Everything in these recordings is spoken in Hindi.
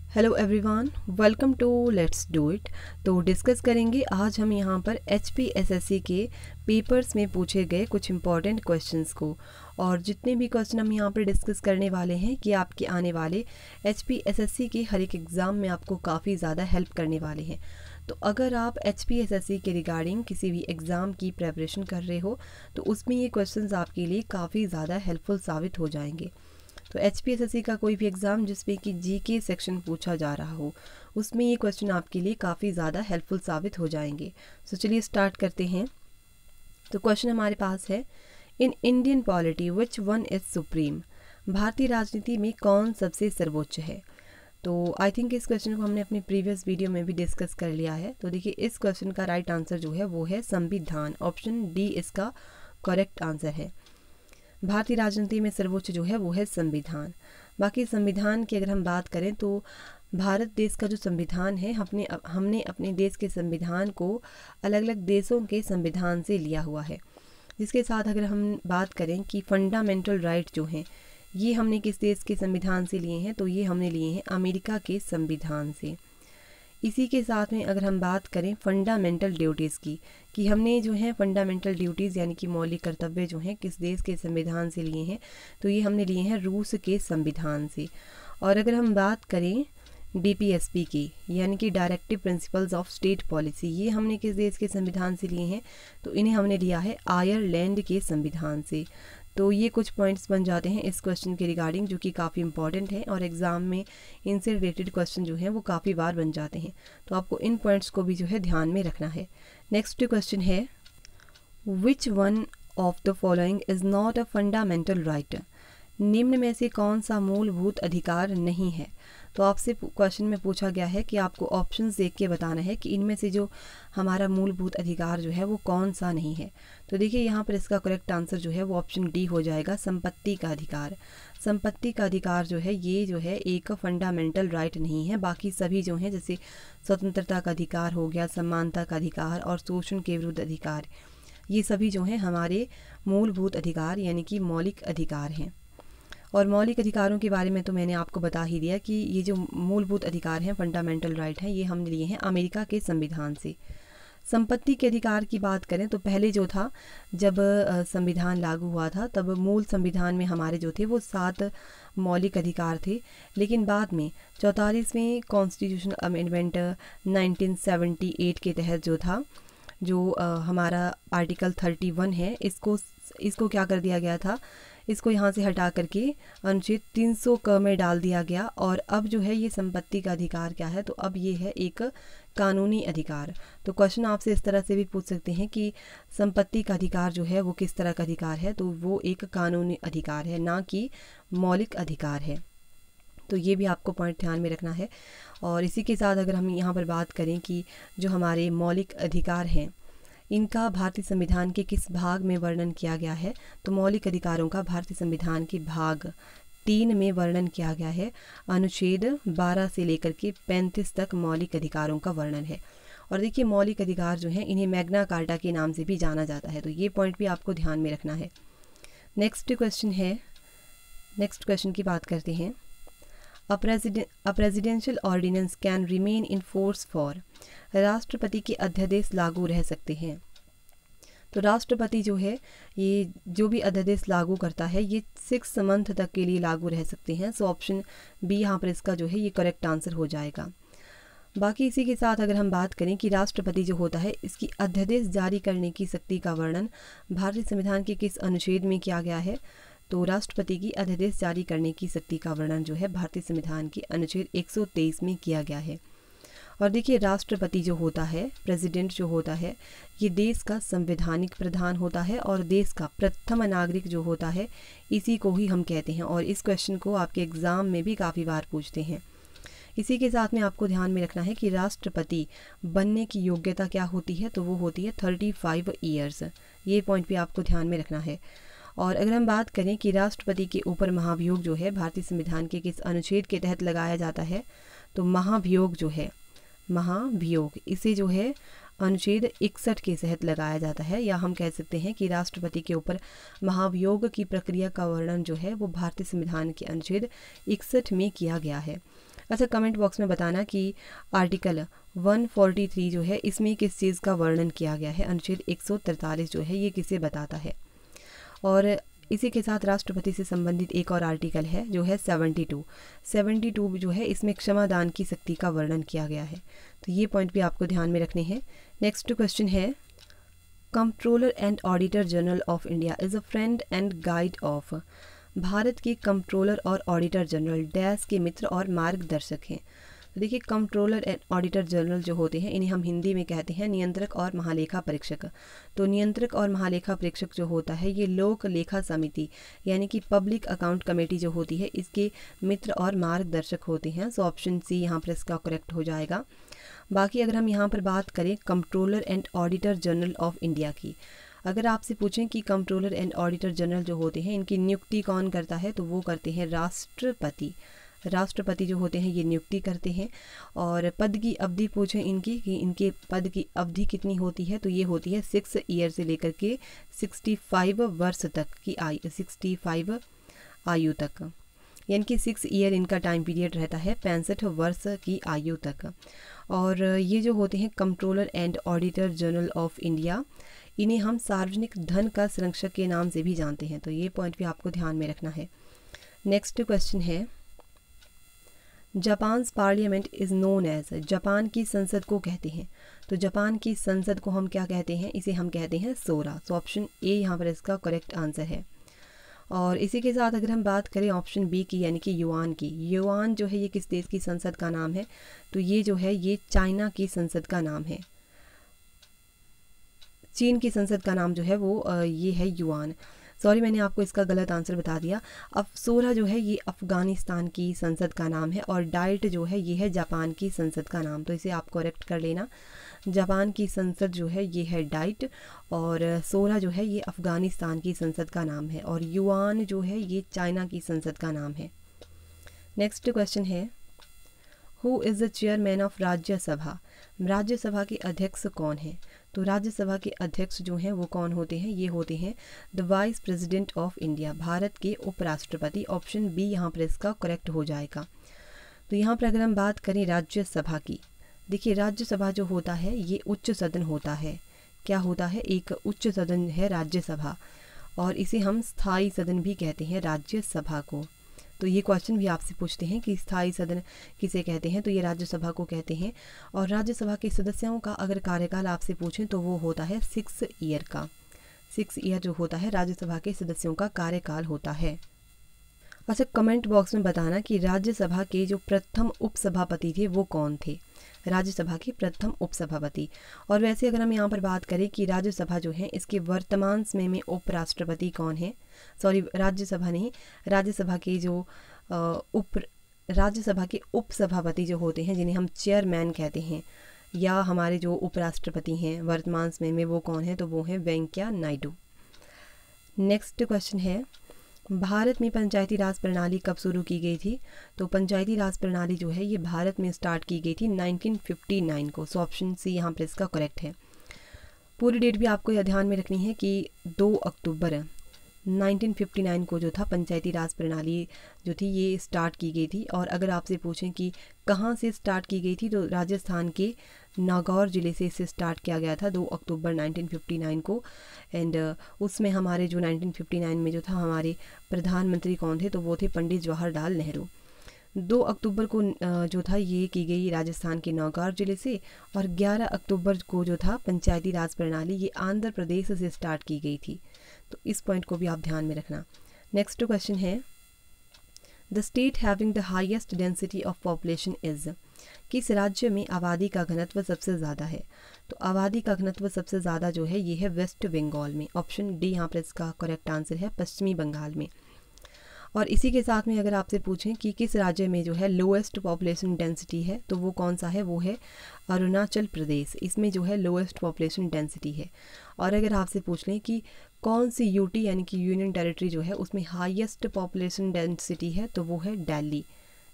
Hello everyone, welcome to let's do it. तो डिस्कस करेंगे आज हम यहाँ पर HPSSC के पेपर्स में पूछे गए कुछ इम्पॉर्टेंट क्वेश्चंस को। और जितने भी क्वेश्चन हम यहाँ पर डिस्कस करने वाले हैं कि आपके आने वाले HPSSC के हर एक एग्ज़ाम में आपको काफ़ी ज़्यादा हेल्प करने वाले हैं। तो अगर आप HPSSC के रिगार्डिंग किसी भी एग्ज़ाम की प्रेपरेशन कर रहे हो तो उसमें ये क्वेश्चंस आपके लिए काफ़ी ज़्यादा हेल्पफुल साबित हो जाएंगे। तो HPSSC का कोई भी एग्ज़ाम जिसमें कि GK सेक्शन पूछा जा रहा हो उसमें ये क्वेश्चन आपके लिए काफ़ी ज़्यादा हेल्पफुल साबित हो जाएंगे। सो चलिए स्टार्ट करते हैं। तो क्वेश्चन हमारे पास है, in Indian polity which one is supreme? भारतीय राजनीति में कौन सबसे सर्वोच्च है? तो आई थिंक इस क्वेश्चन को हमने अपनी प्रीवियस वीडियो में भी डिस्कस कर लिया है। तो देखिए इस क्वेश्चन का राइट आंसर जो है वो है संविधान। ऑप्शन डी इसका करेक्ट आंसर है। भारतीय राजनीति में सर्वोच्च जो है वो है संविधान। बाकी संविधान की अगर हम बात करें तो भारत देश का जो संविधान है हमने अपने देश के संविधान को अलग अलग देशों के संविधान से लिया हुआ है। जिसके साथ अगर हम बात करें कि फंडामेंटल राइट जो हैं ये हमने किस देश के संविधान से लिए हैं, तो ये हमने लिए हैं अमेरिका के संविधान से। इसी के साथ में अगर हम बात करें फंडामेंटल ड्यूटीज़ की कि हमने जो है फंडामेंटल ड्यूटीज़ यानी कि मौलिक कर्तव्य जो हैं किस देश के संविधान से लिए हैं, तो ये हमने लिए हैं रूस के संविधान से। और अगर हम बात करें DPSP की यानी कि directive principles of state policy, ये हमने किस देश के संविधान से लिए हैं, तो इन्हें हमने लिया है आयरलैंड के संविधान से। तो ये कुछ पॉइंट्स बन जाते हैं इस क्वेश्चन के रिगार्डिंग जो कि काफ़ी इंपॉर्टेंट है और एग्ज़ाम में इनसे रिलेटेड क्वेश्चन जो हैं वो काफ़ी बार बन जाते हैं। तो आपको इन पॉइंट्स को भी जो है ध्यान में रखना है। नेक्स्ट क्वेश्चन है, which one of the following is not a fundamental right? निम्न में से कौन सा मूलभूत अधिकार नहीं है? तो आपसे क्वेश्चन में पूछा गया है कि आपको ऑप्शंस देख के बताना है कि इनमें से जो हमारा मूलभूत अधिकार जो है वो कौन सा नहीं है। तो देखिए यहाँ पर इसका करेक्ट आंसर जो है वो ऑप्शन डी हो जाएगा, संपत्ति का अधिकार। संपत्ति का अधिकार जो है ये जो है एक फंडामेंटल राइट नहीं है। बाकी सभी जो हैं जैसे स्वतंत्रता का अधिकार हो गया, समानता का अधिकार और शोषण के विरुद्ध अधिकार, ये सभी जो हैं हमारे मूलभूत अधिकार यानी कि मौलिक अधिकार हैं। और मौलिक अधिकारों के बारे में तो मैंने आपको बता ही दिया कि ये जो मूलभूत अधिकार हैं फंडामेंटल राइट हैं ये हमने लिए हैं अमेरिका के संविधान से। संपत्ति के अधिकार की बात करें तो पहले जो था जब संविधान लागू हुआ था तब मूल संविधान में हमारे जो थे वो 7 मौलिक अधिकार थे। लेकिन बाद में 44वें कॉन्स्टिट्यूशनल अमेंडमेंट 1978 के तहत जो था जो हमारा आर्टिकल 31 है इसको क्या कर दिया गया था, इसको यहाँ से हटा करके अनुच्छेद 300 क में डाल दिया गया। और अब जो है ये संपत्ति का अधिकार क्या है, तो अब ये है एक कानूनी अधिकार। तो क्वेश्चन आपसे इस तरह से भी पूछ सकते हैं कि संपत्ति का अधिकार जो है वो किस तरह का अधिकार है, तो वो एक कानूनी अधिकार है ना कि मौलिक अधिकार है। तो ये भी आपको पॉइंट ध्यान में रखना है। और इसी के साथ अगर हम यहाँ पर बात करें कि जो हमारे मौलिक अधिकार हैं इनका भारतीय संविधान के किस भाग में वर्णन किया गया है, तो मौलिक अधिकारों का भारतीय संविधान के भाग 3 में वर्णन किया गया है। अनुच्छेद 12 से लेकर के 35 तक मौलिक अधिकारों का वर्णन है। और देखिए मौलिक अधिकार जो हैं इन्हें मैग्ना कार्टा के नाम से भी जाना जाता है, तो ये पॉइंट भी आपको ध्यान में रखना है। नेक्स्ट क्वेश्चन की बात करते हैं, a presidential ordinance can remain in force for? राष्ट्रपति के अध्यादेश लागू रह सकते हैं। तो राष्ट्रपति जो है ये जो भी अध्यादेश लागू करता है ये 6 मंथ तक के लिए लागू रह सकते हैं। सो ऑप्शन बी यहाँ पर इसका जो है ये करेक्ट आंसर हो जाएगा। बाकी इसी के साथ अगर हम बात करें कि राष्ट्रपति जो होता है इसकी अध्यादेश जारी करने की शक्ति का वर्णन भारतीय संविधान के किस अनुच्छेद में किया गया है, तो राष्ट्रपति की अध्यादेश जारी करने की शक्ति का वर्णन जो है भारतीय संविधान के अनुच्छेद 123 में किया गया है। और देखिए राष्ट्रपति जो होता है, प्रेसिडेंट जो होता है, ये देश का संवैधानिक प्रधान होता है और देश का प्रथम नागरिक जो होता है इसी को ही हम कहते हैं। और इस क्वेश्चन को आपके एग्ज़ाम में भी काफ़ी बार पूछते हैं। इसी के साथ में आपको ध्यान में रखना है कि राष्ट्रपति बनने की योग्यता क्या होती है, तो वो होती है 35 ईयर्स। ये पॉइंट भी आपको ध्यान में रखना है। और अगर हम बात करें कि राष्ट्रपति के ऊपर महाभियोग जो है भारतीय संविधान के किस अनुच्छेद के तहत लगाया जाता है, तो महाभियोग जो है इसे जो है अनुच्छेद 61 के तहत लगाया जाता है। या हम कह सकते हैं कि राष्ट्रपति के ऊपर महाभियोग की प्रक्रिया का वर्णन जो है वो भारतीय संविधान के अनुच्छेद 61 में किया गया है। अच्छा, कमेंट बॉक्स में बताना कि आर्टिकल 143 जो है इसमें किस चीज़ का वर्णन किया गया है। अनुच्छेद 143 जो है ये किसे बताता है। और इसी के साथ राष्ट्रपति से संबंधित एक और आर्टिकल है जो है 72 जो है इसमें क्षमादान की शक्ति का वर्णन किया गया है। तो ये पॉइंट भी आपको ध्यान में रखने हैं। नेक्स्ट क्वेश्चन है, controller and auditor general of India is a friend and guide of. Bharat के कंट्रोलर और ऑडिटर जनरल डैश के मित्र और मार्गदर्शक हैं। तो देखिए, कंट्रोलर एंड ऑडिटर जनरल जो होते हैं इन्हें हम हिंदी में कहते हैं नियंत्रक और महालेखा परीक्षक। तो नियंत्रक और महालेखा परीक्षक जो होता है ये लोक लेखा समिति यानी कि पब्लिक अकाउंट कमेटी जो होती है इसके मित्र और मार्गदर्शक होते हैं। सो ऑप्शन सी यहाँ पर इसका करेक्ट हो जाएगा। बाकी अगर हम यहाँ पर बात करें controller and auditor general of India की, अगर आपसे पूछें कि कंट्रोलर एंड ऑडिटर जनरल जो होते हैं इनकी नियुक्ति कौन करता है, तो वो करते हैं राष्ट्रपति। राष्ट्रपति जो होते हैं ये नियुक्ति करते हैं। और पद की अवधि पूछें इनकी कि इनके पद की अवधि कितनी होती है, तो ये होती है 6 ईयर से लेकर के 65 वर्ष तक की आयु, 65 आयु तक, यानी कि 6 ईयर इनका टाइम पीरियड रहता है 65 वर्ष की आयु तक। और ये जो होते हैं controller and auditor general of India, इन्हें हम सार्वजनिक धन का संरक्षक के नाम से भी जानते हैं। तो ये पॉइंट भी आपको ध्यान में रखना है। नेक्स्ट क्वेश्चन है, Japan parliament is known as, Japan की संसद को कहते हैं। तो जापान की संसद को हम क्या कहते हैं, इसे हम कहते हैं सोरा। तो ऑप्शन ए यहाँ पर इसका करेक्ट आंसर है। और इसी के साथ अगर हम बात करें ऑप्शन बी की यानी कि युआन की, युआन जो है ये किस देश की संसद का नाम है, तो ये जो है ये चाइना की संसद का नाम है। चीन की संसद का नाम जो है वो ये है युआन। सॉरी, मैंने आपको इसका गलत आंसर बता दिया। अब सोरा जो है ये अफ़गानिस्तान की संसद का नाम है और डाइट जो है ये है जापान की संसद का नाम। तो इसे आप करेक्ट कर लेना। जापान की संसद जो है ये है डाइट और सोरा जो है ये अफ़गानिस्तान की संसद का नाम है और युआन जो है ये चाइना की संसद का नाम है। नेक्स्ट क्वेश्चन है, who is the chairman of Rajya Sabha. Rajya Sabha के अध्यक्ष कौन है। तो राज्यसभा के अध्यक्ष जो हैं वो कौन होते हैं, ये होते हैं the vice president of India, Bharat के उपराष्ट्रपति। ऑप्शन बी यहाँ पर इसका करेक्ट हो जाएगा। तो यहाँ पर अगर हम बात करें राज्यसभा की, देखिए राज्यसभा जो होता है ये उच्च सदन होता है। क्या होता है, एक उच्च सदन है राज्यसभा और इसे हम स्थायी सदन भी कहते हैं राज्यसभा को। तो ये क्वेश्चन भी आपसे पूछते हैं कि स्थायी सदन किसे कहते हैं, तो ये राज्यसभा को कहते हैं। और राज्यसभा के सदस्यों का अगर कार्यकाल आपसे पूछें तो वो होता है 6 ईयर का। 6 ईयर जो होता है राज्यसभा के सदस्यों का कार्यकाल होता है। अच्छा, कमेंट बॉक्स में बताना कि राज्यसभा के जो प्रथम उपसभापति थे वो कौन थे, राज्यसभा के प्रथम उपसभापति। और वैसे अगर हम यहाँ पर बात करें कि राज्यसभा जो है इसके वर्तमान समय में उपराष्ट्रपति कौन है, सॉरी राज्यसभा नहीं, राज्यसभा के जो राज्यसभा के उपसभापति जो होते हैं जिन्हें हम चेयरमैन कहते हैं या हमारे जो उपराष्ट्रपति हैं वर्तमान समय में वो कौन है, तो वो हैं वेंकैया नायडू। नेक्स्ट क्वेश्चन है, भारत में पंचायती राज प्रणाली कब शुरू की गई थी। तो पंचायती राज प्रणाली जो है ये भारत में स्टार्ट की गई थी 1959 को। सो ऑप्शन सी यहाँ पर इसका करेक्ट है। पूरी डेट भी आपको यह ध्यान में रखनी है कि 2 अक्टूबर 1959 को जो था पंचायती राज प्रणाली जो थी ये स्टार्ट की गई थी। और अगर आपसे पूछें कि कहाँ से स्टार्ट की गई थी, तो राजस्थान के नागौर ज़िले से इसे स्टार्ट किया गया था 2 अक्टूबर 1959 को। एंड उसमें हमारे जो 1959 में जो था हमारे प्रधानमंत्री कौन थे, तो वो थे पंडित जवाहरलाल नेहरू। 2 अक्टूबर को जो था ये की गई राजस्थान के नागौर ज़िले से और 11 अक्टूबर को जो था पंचायती राज प्रणाली ये आंध्र प्रदेश से स्टार्ट की गई थी। तो इस पॉइंट को भी आप ध्यान में रखना। नेक्स्ट क्वेश्चन है, the state having the highest density of population is. किस राज्य में आबादी का घनत्व सबसे ज़्यादा है। तो आबादी का घनत्व सबसे ज़्यादा जो है ये है वेस्ट बंगाल में। ऑप्शन डी यहाँ पर इसका करेक्ट आंसर है, पश्चिमी बंगाल में। और इसी के साथ में अगर आपसे पूछें कि किस राज्य में जो है लोएस्ट पॉपुलेशन डेंसिटी है, तो वो कौन सा है, वो है अरुणाचल प्रदेश। इसमें जो है लोएस्ट पॉपुलेशन डेंसिटी है। और अगर आपसे पूछ लें कि कौन सी यूटी यानी कि यूनियन टेरिटरी जो है उसमें हाईएस्ट पॉपुलेशन डेंसिटी है, तो वो है दिल्ली।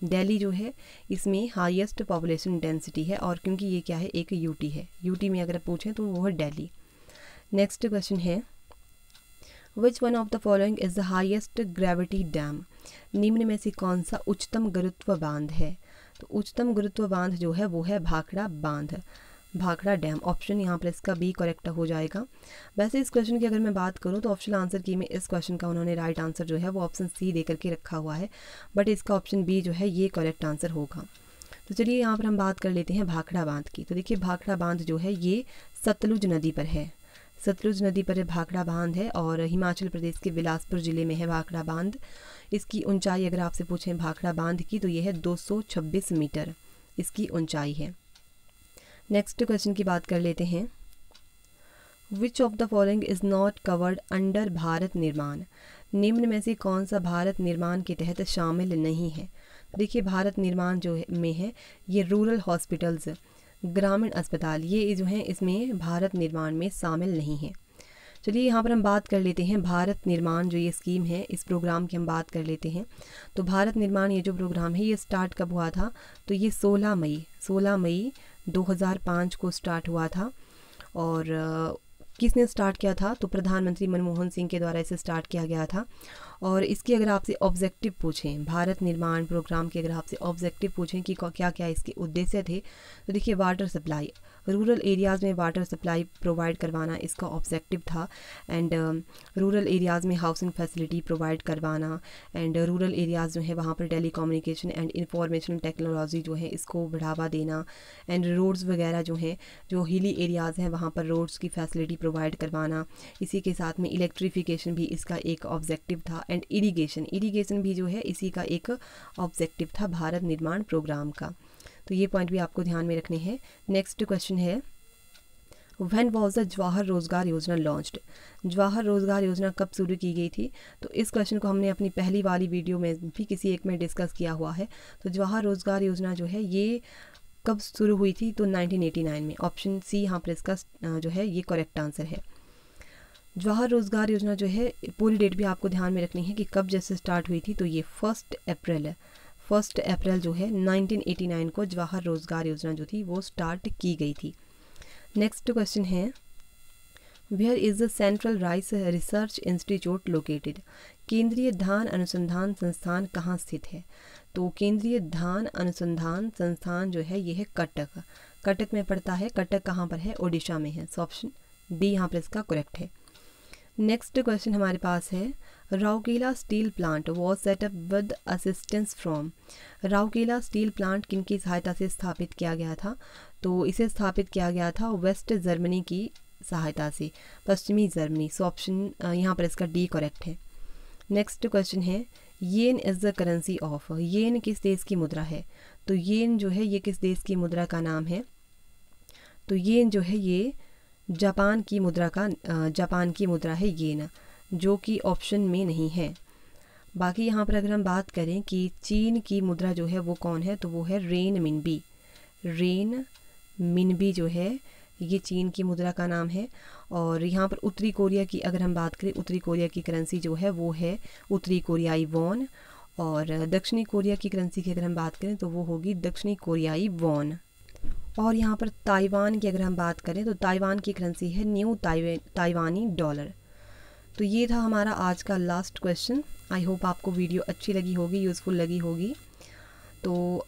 दिल्ली जो है इसमें हाईएस्ट पॉपुलेशन डेंसिटी है और क्योंकि ये क्या है, एक यूटी है। यूटी में अगर पूछें तो वो है दिल्ली। नेक्स्ट क्वेश्चन है, which one of the following is the highest gravity dam. निम्न में से कौन सा उच्चतम गुरुत्व बांध है। तो उच्चतम गुरुत्व बांध जो है वो है भाखड़ा बांध, भाखड़ा डैम। ऑप्शन यहाँ पर इसका बी करेक्ट हो जाएगा। वैसे इस क्वेश्चन की अगर मैं बात करूँ तो ऑप्शन आंसर की में इस क्वेश्चन का उन्होंने राइट आंसर जो है वो ऑप्शन सी दे करके रखा हुआ है, बट इसका ऑप्शन बी जो है ये करेक्ट आंसर होगा। तो चलिए यहाँ पर हम बात कर लेते हैं भाखड़ा बांध की। तो देखिए भाखड़ा बांध जो है ये सतलुज नदी पर है, सतलुज नदी पर भाखड़ा बांध है और हिमाचल प्रदेश के बिलासपुर ज़िले में है भाखड़ा बांध। इसकी ऊंचाई अगर आपसे पूछें भाखड़ा बांध की तो ये है 226 मीटर इसकी ऊंचाई है। नेक्स्ट क्वेश्चन की बात कर लेते हैं। Which of the following is not covered under Bharat निर्माण, निम्न में से कौन सा भारत निर्माण के तहत शामिल नहीं है। देखिए भारत निर्माण जो में है ये रूरल हॉस्पिटल्स, ग्रामीण अस्पताल, ये जो हैं इसमें भारत निर्माण में शामिल नहीं है। चलिए यहाँ पर हम बात कर लेते हैं भारत निर्माण जो ये स्कीम है, इस प्रोग्राम की हम बात कर लेते हैं। तो भारत निर्माण ये जो प्रोग्राम है ये स्टार्ट कब हुआ था, तो ये 16 मई 2005 को स्टार्ट हुआ था। और किसने स्टार्ट किया था, तो प्रधानमंत्री मनमोहन सिंह के द्वारा इसे स्टार्ट किया गया था। और इसके अगर आपसे ऑब्जेक्टिव पूछें, भारत निर्माण प्रोग्राम के अगर आपसे ऑब्जेक्टिव पूछें कि क्या क्या इसके उद्देश्य थे, तो देखिए वाटर सप्लाई, रूरल एरियाज़ में वाटर सप्लाई प्रोवाइड करवाना इसका ऑब्जेक्टिव था। एंड रूरल एरियाज़ में हाउसिंग फैसिलिटी प्रोवाइड करवाना, एंड रूरल एरियाज़ जो है वहाँ पर telecommunication and information technology जो है इसको बढ़ावा देना। एंड रोड्स वगैरह जो हैं, जो हिली एरियाज़ हैं वहाँ पर रोड्स की फैसिलिटी प्रोवाइड करवाना। इसी के साथ में इलेक्ट्रिफिकेशन भी इसका एक ऑब्जेक्टिव था। एंड इरीगेशन भी जो है इसी का एक ऑब्जेक्टिव था भारत निर्माण प्रोग्राम का। तो ये पॉइंट भी आपको ध्यान में रखने हैं। नेक्स्ट क्वेश्चन है, व्हेन वॉज द जवाहर रोजगार योजना लॉन्च्ड, जवाहर रोजगार योजना कब शुरू की गई थी। तो इस क्वेश्चन को हमने अपनी पहली वाली वीडियो में भी किसी एक में डिस्कस किया हुआ है। तो जवाहर रोजगार योजना जो है ये कब शुरू हुई थी, तो 1989 में। ऑप्शन सी यहाँ पर इसका जो है ये करेक्ट आंसर है। जवाहर रोजगार योजना जो है पूरी डेट भी आपको ध्यान में रखनी है कि कब जैसे स्टार्ट हुई थी, तो ये 1 अप्रैल जो है 1989 को जवाहर रोजगार योजना जो थी वो स्टार्ट की गई थी। नेक्स्ट क्वेश्चन है, where is the central rice research institute located, केंद्रीय धान अनुसंधान संस्थान कहाँ स्थित है। तो केंद्रीय धान अनुसंधान संस्थान जो है ये है कटक में पड़ता है। कटक कहाँ पर है, ओडिशा में है। सो ऑप्शन डी यहाँ पर इसका करेक्ट है। नेक्स्ट क्वेश्चन हमारे पास है, Rourkela steel plant was setup with assistance from, Rourkela steel plant किनकी सहायता से स्थापित किया गया था। तो इसे स्थापित किया गया था वेस्ट जर्मनी की सहायता से, पश्चिमी जर्मनी। सो ऑप्शन यहाँ पर इसका डी करेक्ट है। नेक्स्ट क्वेश्चन है, येन इज़ द करेंसी ऑफ, येन किस देश की मुद्रा है। तो येन जो है ये किस देश की मुद्रा का नाम है। तो येन जो है ये जापान की मुद्रा है येन, जो कि ऑप्शन में नहीं है। बाकी यहाँ पर अगर हम बात करें कि चीन की मुद्रा जो है वो कौन है, तो वो है रेन मिनबी जो है ये चीन की मुद्रा का नाम है। और यहाँ पर उत्तरी कोरिया की अगर हम बात करें, उत्तरी कोरिया की करेंसी जो है वो है उत्तरी कोरियाई वॉन। और दक्षिणी कोरिया की करेंसी की अगर हम बात करें तो वो होगी दक्षिणी कोरियाई वॉन। और यहाँ पर ताइवान की अगर हम बात करें तो ताइवान की करेंसी है न्यू ताइवानी डॉलर। तो ये था हमारा आज का लास्ट क्वेश्चन। आई होप आपको वीडियो अच्छी लगी होगी, यूज़फुल लगी होगी। तो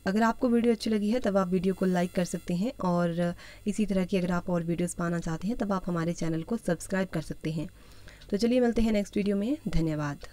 अगर आपको वीडियो अच्छी लगी है तब आप वीडियो को लाइक कर सकते हैं, और इसी तरह की अगर आप और वीडियोस पाना चाहते हैं तब आप हमारे चैनल को सब्सक्राइब कर सकते हैं। तो चलिए मिलते हैं नेक्स्ट वीडियो में। धन्यवाद।